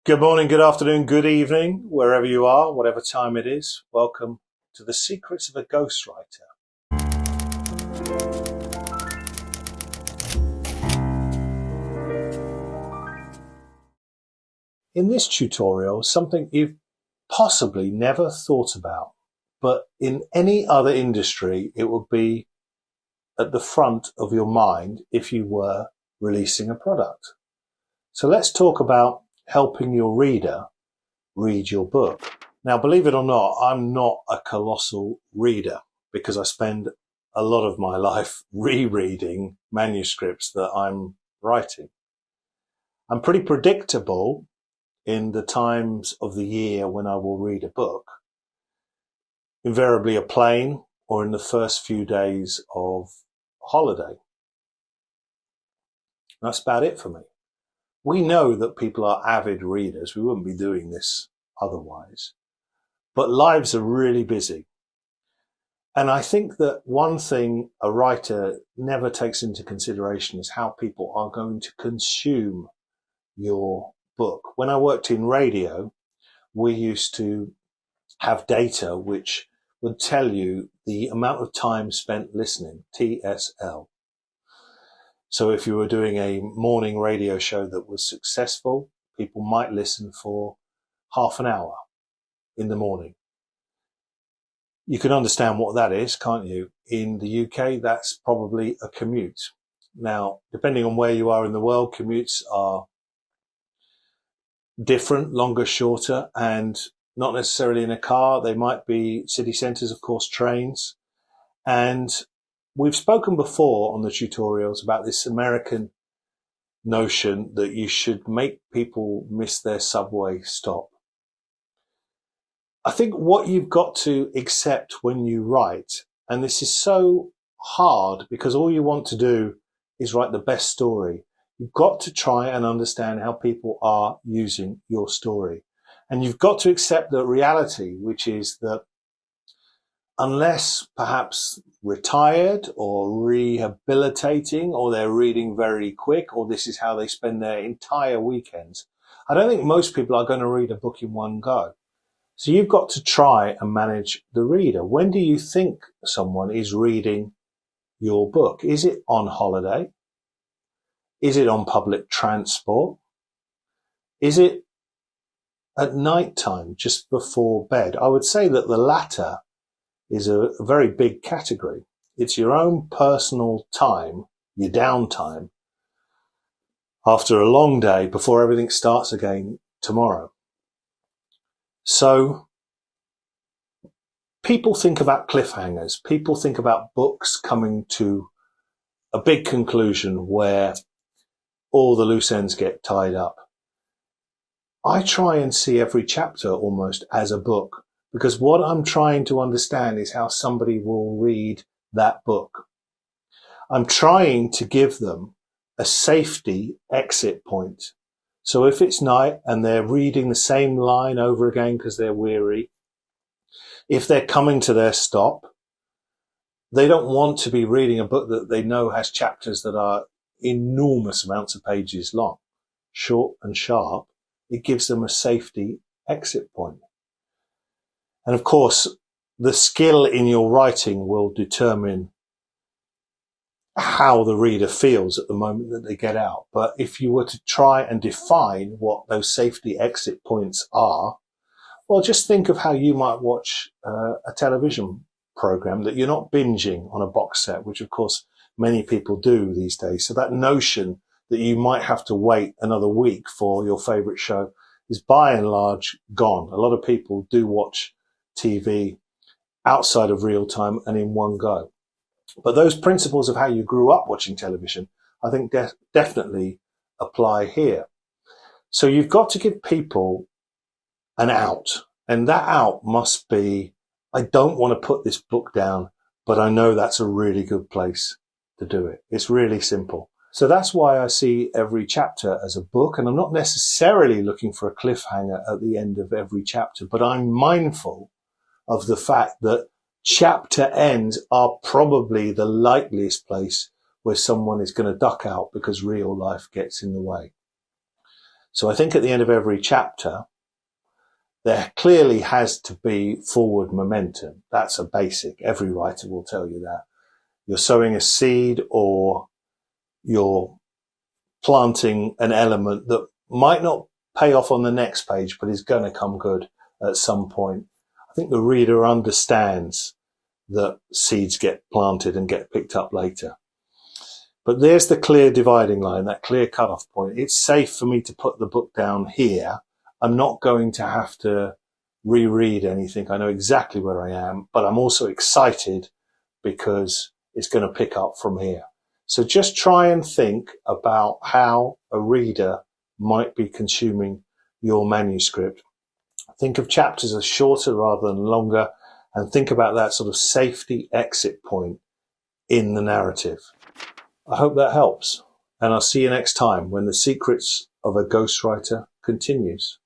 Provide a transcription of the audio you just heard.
Good morning, good afternoon, good evening, wherever you are, whatever time it is. Welcome to the Secrets of a Ghostwriter. In this tutorial, something you've possibly never thought about, but in any other industry, it would be at the front of your mind if you were releasing a product. So let's talk about helping your reader read your book. Now, believe it or not, I'm not a colossal reader because I spend a lot of my life rereading manuscripts that I'm writing. I'm pretty predictable in the times of the year when I will read a book, invariably a plane or in the first few days of holiday. That's about it for me. We know that people are avid readers. We wouldn't be doing this otherwise. But lives are really busy. And I think that one thing a writer never takes into consideration is how people are going to consume your book. When I worked in radio, we used to have data which would tell you the amount of time spent listening, TSL. So if you were doing a morning radio show that was successful, people might listen for half an hour in the morning. You can understand what that is, can't you? In the UK, that's probably a commute. Now, depending on where you are in the world, commutes are different, longer, shorter, and not necessarily in a car. They might be city centres, of course, trains. And we've spoken before on the tutorials about this American notion that you should make people miss their subway stop. I think what you've got to accept when you write, and this is so hard because all you want to do is write the best story. You've got to try and understand how people are using your story. And you've got to accept the reality, which is that unless perhaps retired or rehabilitating, or they're reading very quick, or this is how they spend their entire weekends, I don't think most people are going to read a book in one go. So you've got to try and manage the reader. When do you think someone is reading your book? Is it on holiday? Is it on public transport? Is it at night time, just before bed? I would say that the latter is a very big category. It's your own personal time, your downtime, after a long day before everything starts again tomorrow. So people think about cliffhangers. People think about books coming to a big conclusion where all the loose ends get tied up. I try and see every chapter almost as a book, because what I'm trying to understand is how somebody will read that book. I'm trying to give them a safety exit point. So if it's night and they're reading the same line over again because they're weary, if they're coming to their stop, they don't want to be reading a book that they know has chapters that are enormous amounts of pages long, short and sharp. It gives them a safety exit point. And of course, the skill in your writing will determine how the reader feels at the moment that they get out. But if you were to try and define what those safety exit points are, well, just think of how you might watch a television program that you're not binging on a box set, which of course many people do these days. So that notion that you might have to wait another week for your favorite show is by and large gone. A lot of people do watch TV outside of real time and in one go. But those principles of how you grew up watching television, I think definitely apply here. So you've got to give people an out, and that out must be, I don't want to put this book down, but I know that's a really good place to do it. It's really simple. So that's why I see every chapter as a book, and I'm not necessarily looking for a cliffhanger at the end of every chapter, but I'm mindful of the fact that chapter ends are probably the likeliest place where someone is going to duck out because real life gets in the way. So I think at the end of every chapter, there clearly has to be forward momentum. That's a basic. Every writer will tell you that. You're sowing a seed or you're planting an element that might not pay off on the next page, but is going to come good at some point. I think the reader understands that seeds get planted and get picked up later. But there's the clear dividing line, that clear cutoff point. It's safe for me to put the book down here. I'm not going to have to reread anything. I know exactly where I am, but I'm also excited because it's going to pick up from here. So just try and think about how a reader might be consuming your manuscript. Think of chapters as shorter rather than longer, and think about that sort of safety exit point in the narrative. I hope that helps, and I'll see you next time when The Secrets of a Ghostwriter continues.